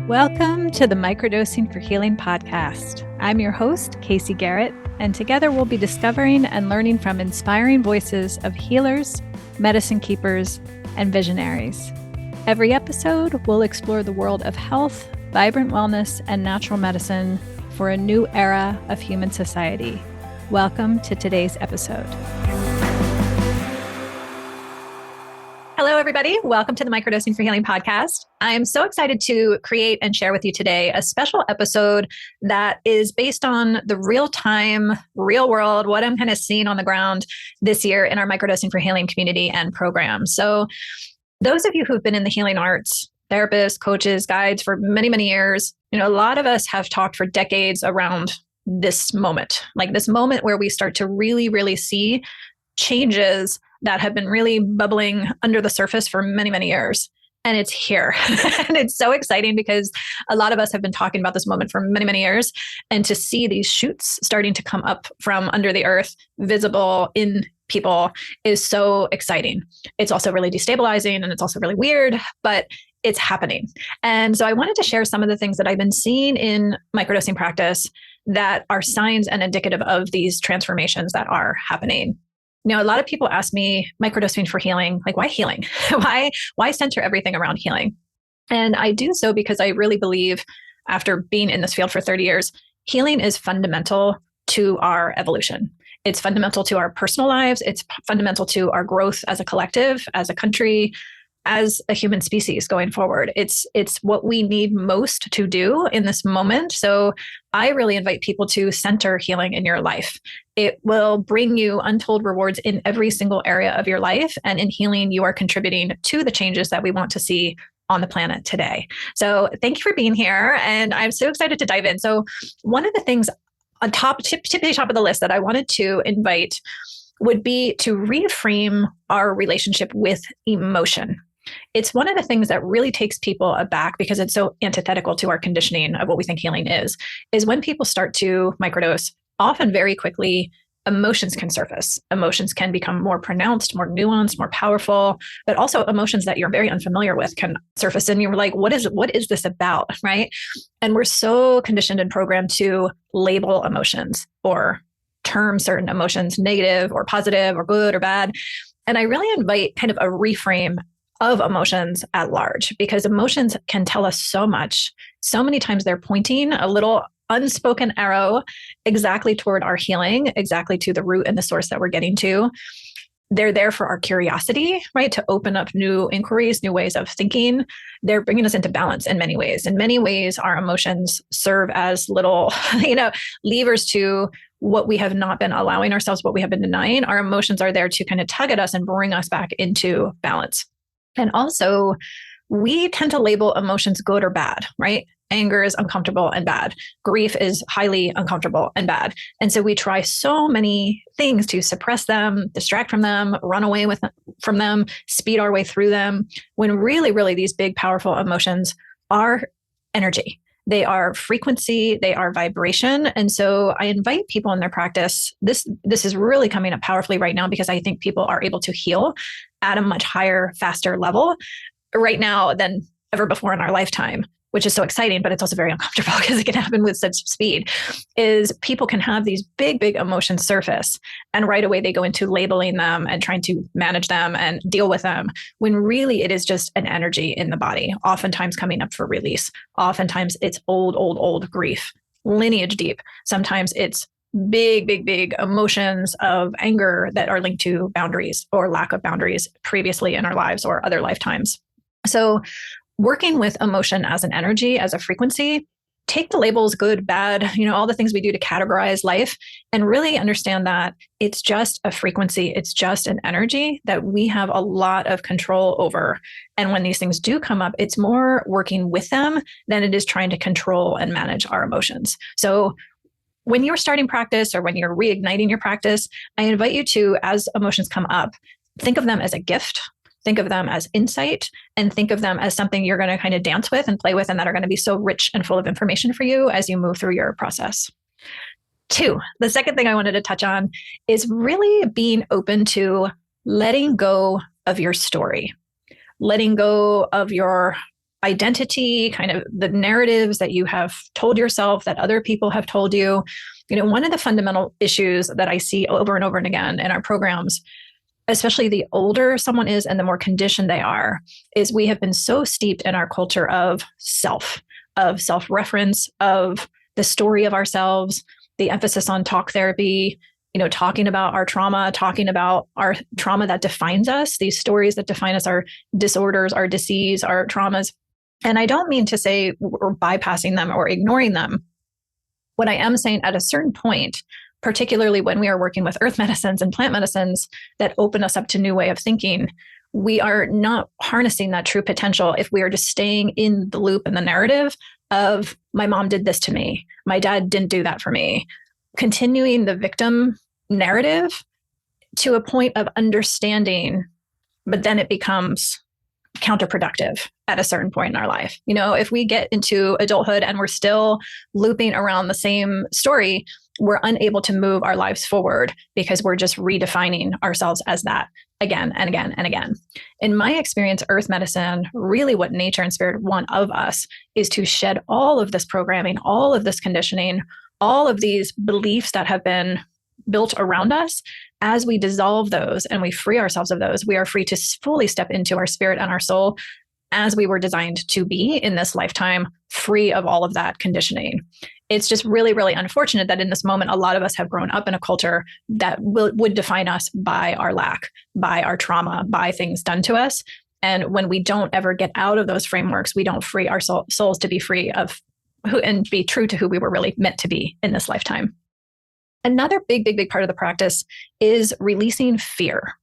Welcome to the Microdosing for Healing podcast. I'm your host, Casey Garrett, and together we'll be discovering and learning from inspiring voices of healers, medicine keepers, and visionaries. Every episode, we'll explore the world of health, vibrant wellness, and natural medicine for a new era of human society. Welcome to today's episode. Hello, everybody. Welcome to the Microdosing for Healing podcast. I'm so excited to create and share with you today a special episode that is based on the real-time, real-world, what I'm kind of seeing on the ground this year in our Microdosing for Healing community and program. So those of you who've been in the healing arts, therapists, coaches, guides for many, many years, a lot of us have talked for decades around this moment, like this moment where we start to really, really see changes that have been really bubbling under the surface for many, many years. And it's here. And it's so exciting because a lot of us have been talking about this moment for many, many years. And to see these shoots starting to come up from under the earth, visible in people, is so exciting. It's also really destabilizing and it's also really weird, but it's happening. And so I wanted to share some of the things that I've been seeing in microdosing practice that are signs and indicative of these transformations that are happening. A lot of people ask me, microdosing for healing, like why healing? Why center everything around healing? And I do so because I really believe, after being in this field for 30 years, healing is fundamental to our evolution. It's fundamental to our personal lives. It's fundamental to our growth as a collective, as a country, as a human species going forward. It's what we need most to do in this moment. So I really invite people to center healing in your life. It will bring you untold rewards in every single area of your life. And in healing, you are contributing to the changes that we want to see on the planet today. So thank you for being here. And I'm so excited to dive in. So one of the things on tippy top of the list that I wanted to invite would be to reframe our relationship with emotion. It's one of the things that really takes people aback because it's so antithetical to our conditioning of what we think healing is when people start to microdose, often very quickly, emotions can surface. Emotions can become more pronounced, more nuanced, more powerful, but also emotions that you're very unfamiliar with can surface. And you're like, what is this about, right? And we're so conditioned and programmed to label emotions or term certain emotions negative or positive or good or bad. And I really invite kind of a reframe of emotions at large, because emotions can tell us so much. So many times they're pointing a little unspoken arrow exactly toward our healing, exactly to the root and the source that we're getting to. They're there for our curiosity, right? To open up new inquiries, new ways of thinking. They're bringing us into balance in many ways. In many ways, our emotions serve as little, levers to what we have not been allowing ourselves, what we have been denying. Our emotions are there to kind of tug at us and bring us back into balance. And also, we tend to label emotions good or bad, right? Anger is uncomfortable and bad. Grief is highly uncomfortable and bad. And so we try so many things to suppress them, distract from them, run away from them, speed our way through them, when really, really these big, powerful emotions are energy. They are frequency, they are vibration. And so I invite people in their practice. This is really coming up powerfully right now because I think people are able to heal at a much higher, faster level right now than ever before in our lifetime, which is so exciting, but it's also very uncomfortable because it can happen with such speed, is people can have these big, big emotions surface. And right away they go into labeling them and trying to manage them and deal with them, when really it is just an energy in the body, oftentimes coming up for release. Oftentimes it's old grief, lineage deep. Sometimes it's big, big, big emotions of anger that are linked to boundaries or lack of boundaries previously in our lives or other lifetimes. So working with emotion as an energy, as a frequency, take the labels good, bad, all the things we do to categorize life, and really understand that it's just a frequency. It's just an energy that we have a lot of control over. And when these things do come up, it's more working with them than it is trying to control and manage our emotions. So when you're starting practice or when you're reigniting your practice, I invite you to, as emotions come up, think of them as a gift. Think of them as insight, and think of them as something you're going to kind of dance with and play with, and that are going to be so rich and full of information for you as you move through your process. 2, the second thing I wanted to touch on is really being open to letting go of your story, letting go of your identity, kind of the narratives that you have told yourself, that other people have told you. One of the fundamental issues that I see over and over and again in our programs, especially the older someone is and the more conditioned they are, is we have been so steeped in our culture of self-reference, of the story of ourselves, the emphasis on talk therapy, talking about our trauma that defines us, these stories that define us, our disorders, our disease, our traumas. And I don't mean to say we're bypassing them or ignoring them. What I am saying, at a certain point, particularly when we are working with earth medicines and plant medicines that open us up to new way of thinking, we are not harnessing that true potential if we are just staying in the loop and the narrative of, my mom did this to me, my dad didn't do that for me, continuing the victim narrative to a point of understanding, but then it becomes counterproductive at a certain point in our life. If we get into adulthood and we're still looping around the same story, we're unable to move our lives forward because we're just redefining ourselves as that again and again and again. In my experience, earth medicine, really what nature and spirit want of us is to shed all of this programming, all of this conditioning, all of these beliefs that have been built around us. As we dissolve those and we free ourselves of those, we are free to fully step into our spirit and our soul as we were designed to be in this lifetime, free of all of that conditioning. It's just really, really unfortunate that in this moment, a lot of us have grown up in a culture that would define us by our lack, by our trauma, by things done to us. And when we don't ever get out of those frameworks, we don't free our souls to be free of who and be true to who we were really meant to be in this lifetime. Another big, big, big part of the practice is releasing fear.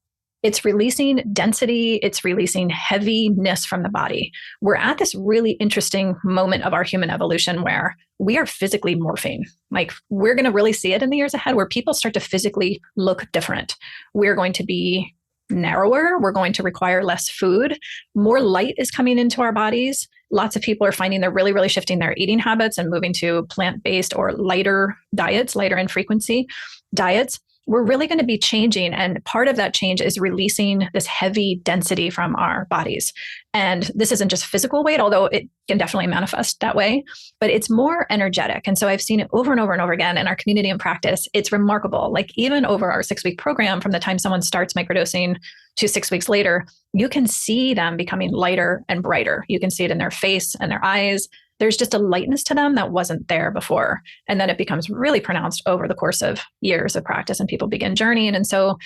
It's releasing density. It's releasing heaviness from the body. We're at this really interesting moment of our human evolution where we are physically morphing. Like, we're going to really see it in the years ahead where people start to physically look different. We're going to be narrower. We're going to require less food. More light is coming into our bodies. Lots of people are finding they're really, really shifting their eating habits and moving to plant-based or lighter diets, lighter in frequency diets. We're really going to be changing. And part of that change is releasing this heavy density from our bodies. And this isn't just physical weight, although it can definitely manifest that way, but it's more energetic. And so I've seen it over and over and over again in our community and practice. It's remarkable. Like, even over our 6-week program, from the time someone starts microdosing to 6 weeks later, you can see them becoming lighter and brighter. You can see it in their face and their eyes. There's just a lightness to them that wasn't there before. And then it becomes really pronounced over the course of years of practice, and people begin journeying. And so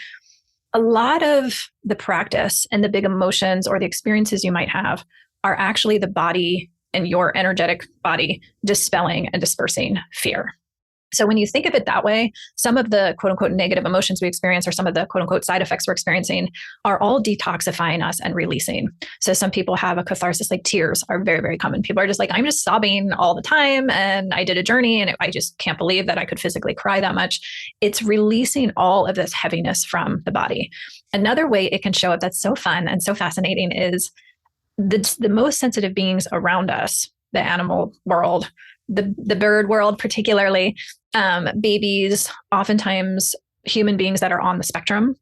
a lot of the practice and the big emotions or the experiences you might have are actually the body and your energetic body dispelling and dispersing fear. So when you think of it that way, some of the quote unquote negative emotions we experience, or some of the quote unquote side effects we're experiencing, are all detoxifying us and releasing. So some people have a catharsis, like tears are very, very common. People are just like, I'm just sobbing all the time. And I did a journey and I just can't believe that I could physically cry that much. It's releasing all of this heaviness from the body. Another way it can show up that's so fun and so fascinating is the most sensitive beings around us, the animal world, the bird world, particularly babies, oftentimes human beings that are on the spectrum,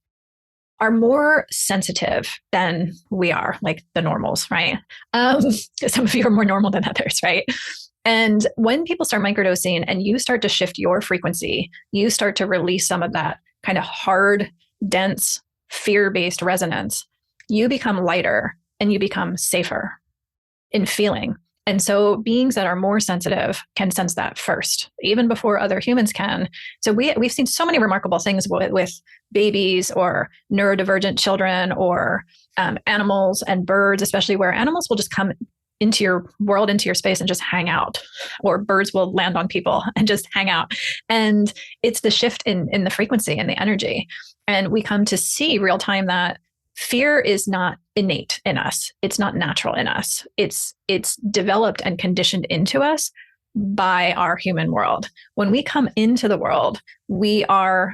are more sensitive than we are, like the normals, right? Some of you are more normal than others, right? And when people start microdosing and you start to shift your frequency, you start to release some of that kind of hard, dense, fear-based resonance, you become lighter and you become safer in feeling. And so beings that are more sensitive can sense that first, even before other humans can. So we've seen so many remarkable things with babies or neurodivergent children or animals and birds, especially, where animals will just come into your world, into your space, and just hang out, or birds will land on people and just hang out. And it's the shift in the frequency and the energy. And we come to see real time that fear is not innate in us. It's not natural in us. It's developed and conditioned into us by our human world. When we come into the world, we are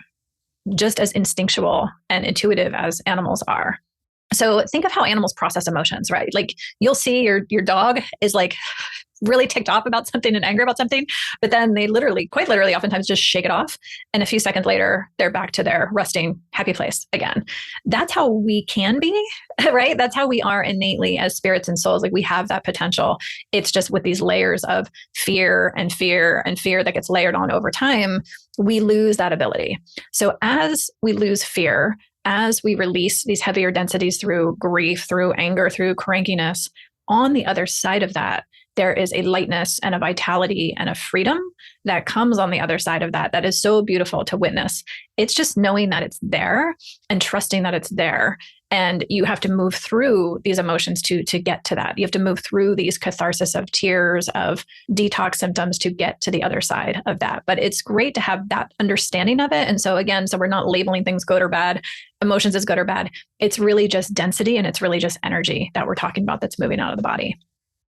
just as instinctual and intuitive as animals are. So think of how animals process emotions, right? Like, you'll see your dog is like really ticked off about something and angry about something, but then they literally, quite literally, oftentimes just shake it off. And a few seconds later, they're back to their resting, happy place again. That's how we can be, right? That's how we are innately as spirits and souls. Like we have that potential. It's just with these layers of fear and fear and fear that gets layered on over time, we lose that ability. So as we lose fear, as we release these heavier densities through grief, through anger, through crankiness, on the other side of that, there is a lightness and a vitality and a freedom that comes on the other side of that is so beautiful to witness. It's just knowing that it's there and trusting that it's there. And you have to move through these emotions to get to that. You have to move through these catharsis of tears, of detox symptoms to get to the other side of that. But it's great to have that understanding of it. And so again, so we're not labeling things good or bad, emotions as good or bad. It's really just density and it's really just energy that we're talking about that's moving out of the body.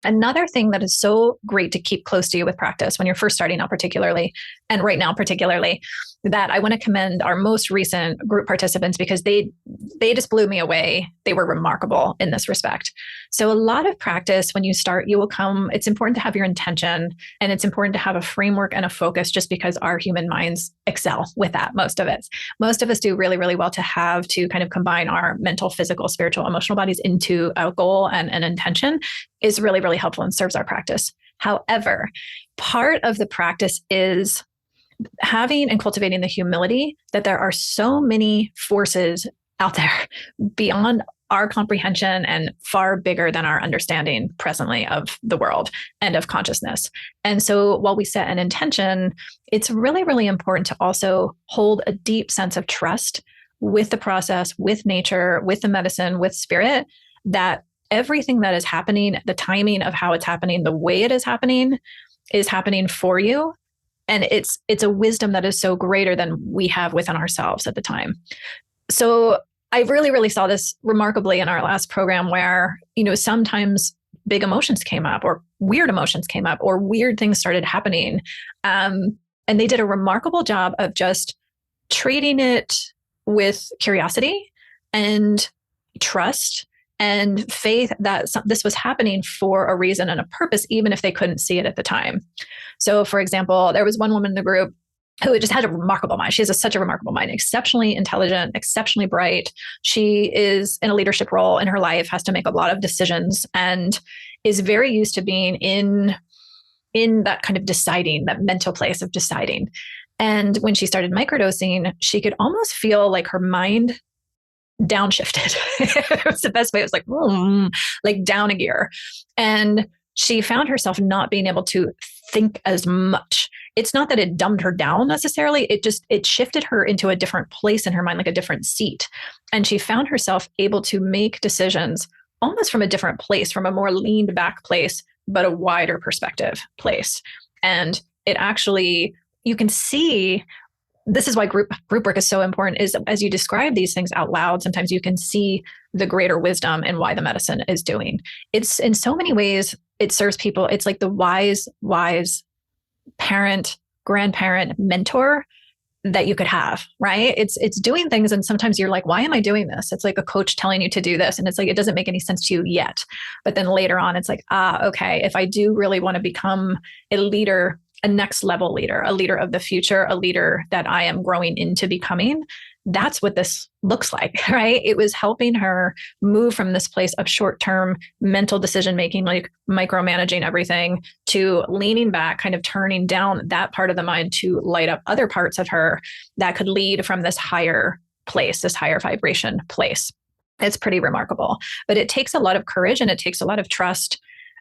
Another thing that is so great to keep close to you with practice when you're first starting out particularly, and right now particularly, that I want to commend our most recent group participants because they just blew me away. They were remarkable in this respect. So a lot of practice, when you start, you will come, it's important to have your intention and it's important to have a framework and a focus just because our human minds excel with that. Most of us do really, really well to have to kind of combine our mental, physical, spiritual, emotional bodies into a goal and an intention is really, really helpful and serves our practice. However, part of the practice is having and cultivating the humility that there are so many forces out there beyond our comprehension and far bigger than our understanding presently of the world and of consciousness. And so while we set an intention, it's really, really important to also hold a deep sense of trust with the process, with nature, with the medicine, with spirit, that everything that is happening, the timing of how it's happening, the way it is happening for you. And it's a wisdom that is so greater than we have within ourselves at the time. So I really, really saw this remarkably in our last program where, sometimes big emotions came up or weird emotions came up or weird things started happening. And they did a remarkable job of just treating it with curiosity and trust and faith that this was happening for a reason and a purpose, even if they couldn't see it at the time. So for example, there was one woman in the group who just had a remarkable mind. She has such a remarkable mind, exceptionally intelligent, exceptionally bright. She is in a leadership role in her life, has to make a lot of decisions, and is very used to being in that kind of deciding, that mental place of deciding. And when she started microdosing, she could almost feel like her mind downshifted. It was the best way. It was like down a gear. And she found herself not being able to think as much. It's not that it dumbed her down necessarily. It shifted her into a different place in her mind, like a different seat. And she found herself able to make decisions almost from a different place, from a more leaned back place, but a wider perspective place. And it actually, you can see, this is why group work is so important, is as you describe these things out loud, sometimes you can see the greater wisdom and why the medicine is doing. It's in so many ways, it serves people. It's like the wise parent, grandparent, mentor that you could have, right? It's doing things. And sometimes you're like, why am I doing this? It's like a coach telling you to do this. And it's like, it doesn't make any sense to you yet. But then later on, it's like, okay, if I do really want to become a leader, a next level leader, a leader of the future, a leader that I am growing into becoming, that's what this looks like, right? It was helping her move from this place of short-term mental decision-making, like micromanaging everything, to leaning back, kind of turning down that part of the mind to light up other parts of her that could lead from this higher place, this higher vibration place. It's pretty remarkable, but it takes a lot of courage and it takes a lot of trust,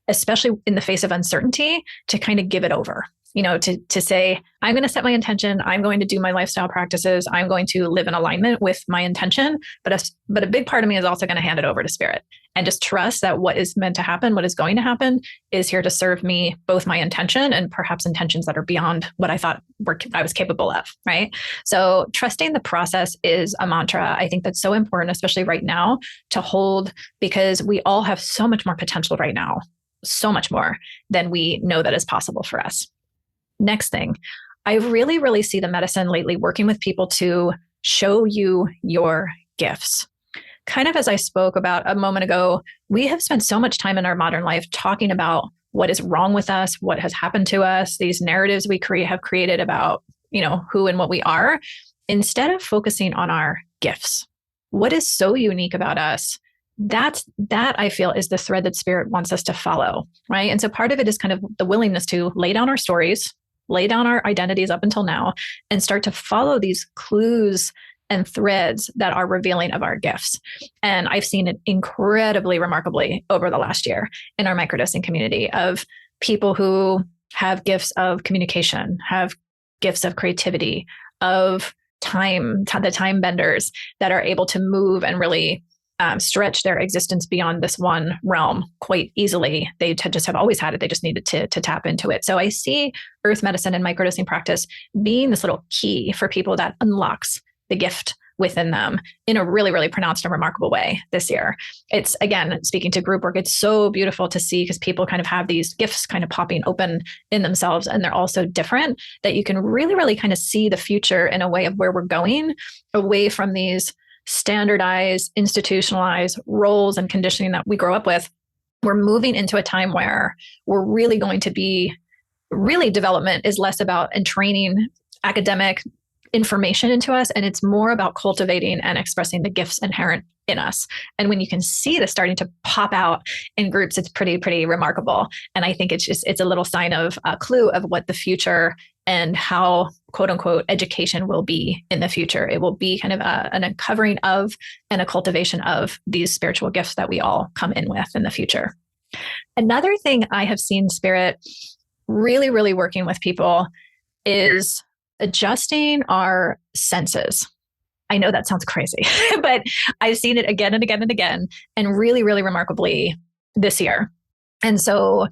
especially in the face of uncertainty, to kind of give it over. To say, I'm going to set my intention. I'm going to do my lifestyle practices. I'm going to live in alignment with my intention. But a big part of me is also going to hand it over to spirit and just trust that what is meant to happen, what is going to happen, is here to serve me, both my intention and perhaps intentions that are beyond what I thought I was capable of, right? So trusting the process is a mantra. I think that's so important, especially right now, to hold, because we all have so much more potential right now, so much more than we know that is possible for us. Next thing, I really, really see the medicine lately working with people to show you your gifts. Kind of as I spoke about a moment ago, we have spent so much time in our modern life talking about what is wrong with us, what has happened to us, these narratives we have created about, who and what we are, instead of focusing on our gifts. What is so unique about us? That I feel is the thread that Spirit wants us to follow, right? And so part of it is kind of the willingness to lay down our stories, lay down our identities up until now, and start to follow these clues and threads that are revealing of our gifts. And I've seen it incredibly remarkably over the last year in our microdosing community of people who have gifts of communication, have gifts of creativity, of time, the time benders that are able to move and really stretch their existence beyond this one realm quite easily. They just have always had it. They just needed to tap into it. So I see earth medicine and microdosing practice being this little key for people that unlocks the gift within them in a really, really pronounced and remarkable way this year. It's, again, speaking to group work, it's so beautiful to see because people kind of have these gifts kind of popping open in themselves, and they're all so different that you can really, really kind of see the future in a way of where we're going away from these standardized, institutionalized roles and conditioning that we grow up with. We're moving into a time where we're really going to be, really development is less about and training academic information into us, and it's more about cultivating and expressing the gifts inherent in us. And when you can see this starting to pop out in groups, it's pretty remarkable. And I think it's a little sign of a clue of what the future and how, quote unquote, education will be in the future. It will be kind of an uncovering of and a cultivation of these spiritual gifts that we all come in with in the future. Another thing I have seen Spirit really, really working with people is adjusting our senses. I know that sounds crazy, but I've seen it again and again and again, and really, really remarkably this year. And so,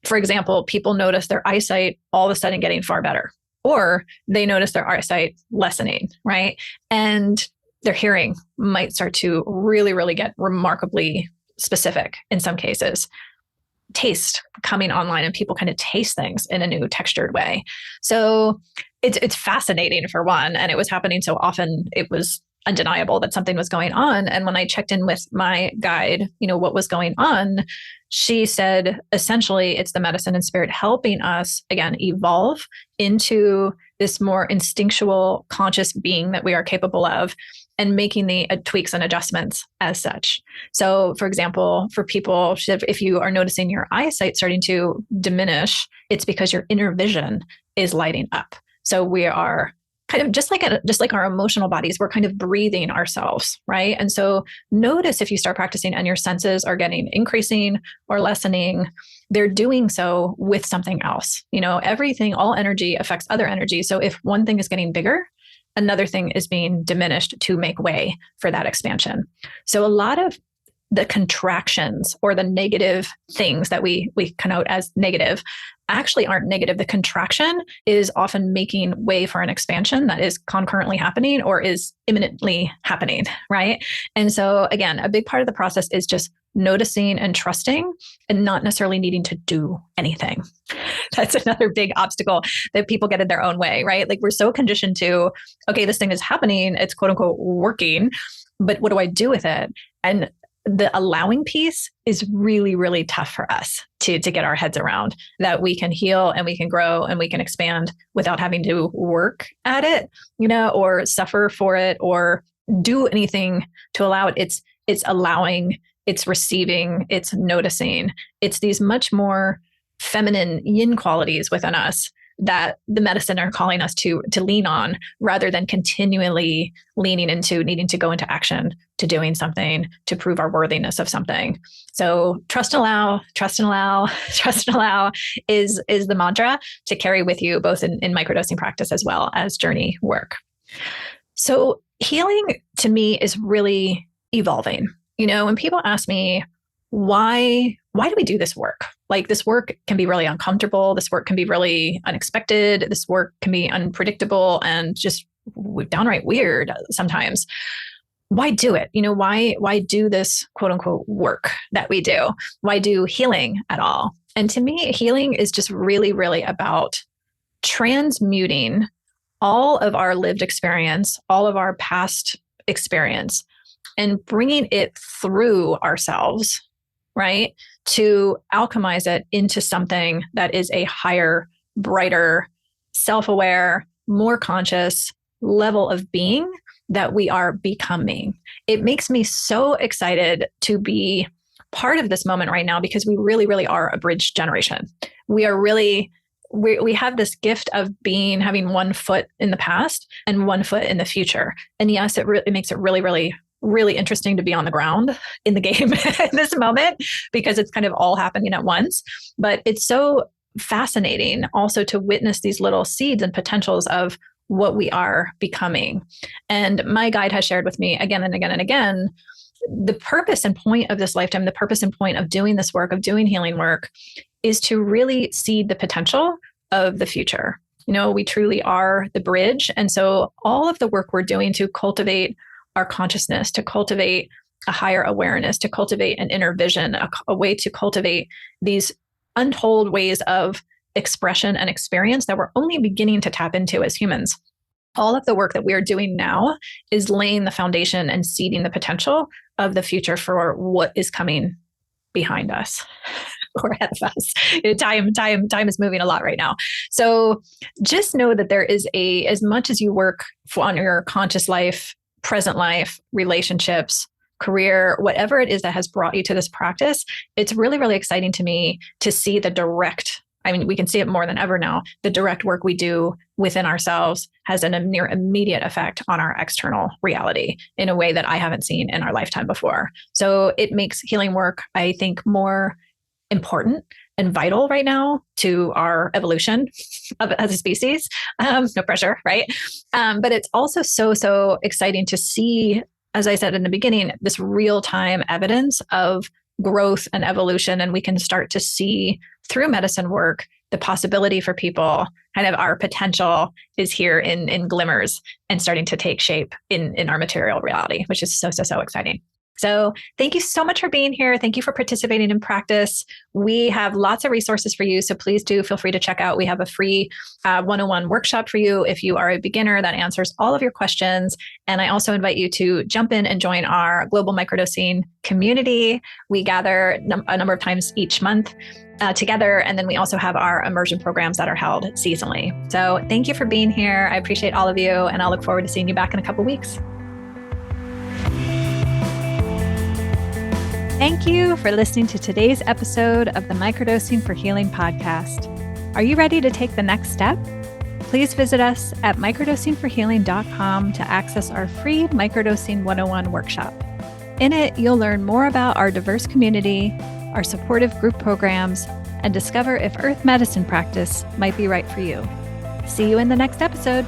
for example, people notice their eyesight all of a sudden getting far better, or they notice their eyesight lessening, right? And their hearing might start to really, really get remarkably specific in some cases. Taste coming online, and people kind of taste things in a new textured way. So it's fascinating for one, and it was happening so often, it was undeniable that something was going on. And when I checked in with my guide, what was going on, she said, essentially, it's the medicine and Spirit helping us, again, evolve into this more instinctual, conscious being that we are capable of, and making the tweaks and adjustments as such. So, for example, for people, if you are noticing your eyesight starting to diminish, it's because your inner vision is lighting up. So we are kind of just like our emotional bodies, we're kind of breathing ourselves, right? And so notice if you start practicing and your senses are getting increasing or lessening, they're doing so with something else. Everything, all energy affects other energy. So if one thing is getting bigger, another thing is being diminished to make way for that expansion. So a lot of the contractions or the negative things that we connote as negative actually aren't negative. The contraction is often making way for an expansion that is concurrently happening or is imminently happening, right? And so again, a big part of the process is just noticing and trusting and not necessarily needing to do anything. That's another big obstacle that people get in their own way, right? Like we're so conditioned to, okay, this thing is happening, it's quote unquote working, but what do I do with it? And the allowing piece is really, really tough for us to get our heads around, that we can heal and we can grow and we can expand without having to work at it, or suffer for it or do anything to allow it. It's allowing, it's receiving, it's noticing. It's these much more feminine yin qualities within us that the medicine are calling us to lean on, rather than continually leaning into needing to go into action, to doing something to prove our worthiness of something. So trust and allow, trust and allow, trust and allow is the mantra to carry with you both in microdosing practice as well as journey work. So healing to me is really evolving. When people ask me, why do we do this work? Like this work can be really uncomfortable. This work can be really unexpected. This work can be unpredictable and just downright weird sometimes. Why do it? Why do this quote unquote work that we do? Why do healing at all? And to me, healing is just really, really about transmuting all of our lived experience, all of our past experience, and bringing it through ourselves right? To alchemize it into something that is a higher, brighter, self-aware, more conscious level of being that we are becoming. It makes me so excited to be part of this moment right now because we really, really are a bridge generation. We are really, we have this gift of having one foot in the past and one foot in the future. And yes, it makes it really, really, really interesting to be on the ground in the game in this moment because it's kind of all happening at once. But it's so fascinating also to witness these little seeds and potentials of what we are becoming. And my guide has shared with me again and again and again, the purpose and point of this lifetime, the purpose and point of doing this work, of doing healing work, is to really seed the potential of the future. We truly are the bridge. And so all of the work we're doing to cultivate our consciousness, to cultivate a higher awareness, to cultivate an inner vision, a way to cultivate these untold ways of expression and experience that we're only beginning to tap into as humans. All of the work that we are doing now is laying the foundation and seeding the potential of the future for what is coming behind us or ahead of us. Time is moving a lot right now. So just know that there is as much as you work on your conscious life, present life, relationships, career, whatever it is that has brought you to this practice, it's really, really exciting to me to see the direct, we can see it more than ever now, the direct work we do within ourselves has a near immediate effect on our external reality in a way that I haven't seen in our lifetime before. So it makes healing work, I think, more important and vital right now to our evolution as a species. No pressure, right? But it's also so exciting to see, as I said in the beginning, this real-time evidence of growth and evolution. And we can start to see through medicine work, the possibility for people, kind of our potential is here in glimmers and starting to take shape in our material reality, which is so exciting. So thank you so much for being here. Thank you for participating in practice. We have lots of resources for you. So please do feel free to check out. We have a free 101 workshop for you if you are a beginner that answers all of your questions. And I also invite you to jump in and join our global microdosing community. We gather a number of times each month together. And then we also have our immersion programs that are held seasonally. So thank you for being here. I appreciate all of you. And I'll look forward to seeing you back in a couple of weeks. Thank you for listening to today's episode of the Microdosing for Healing podcast. Are you ready to take the next step? Please visit us at microdosingforhealing.com to access our free Microdosing 101 workshop. In it, you'll learn more about our diverse community, our supportive group programs, and discover if earth medicine practice might be right for you. See you in the next episode.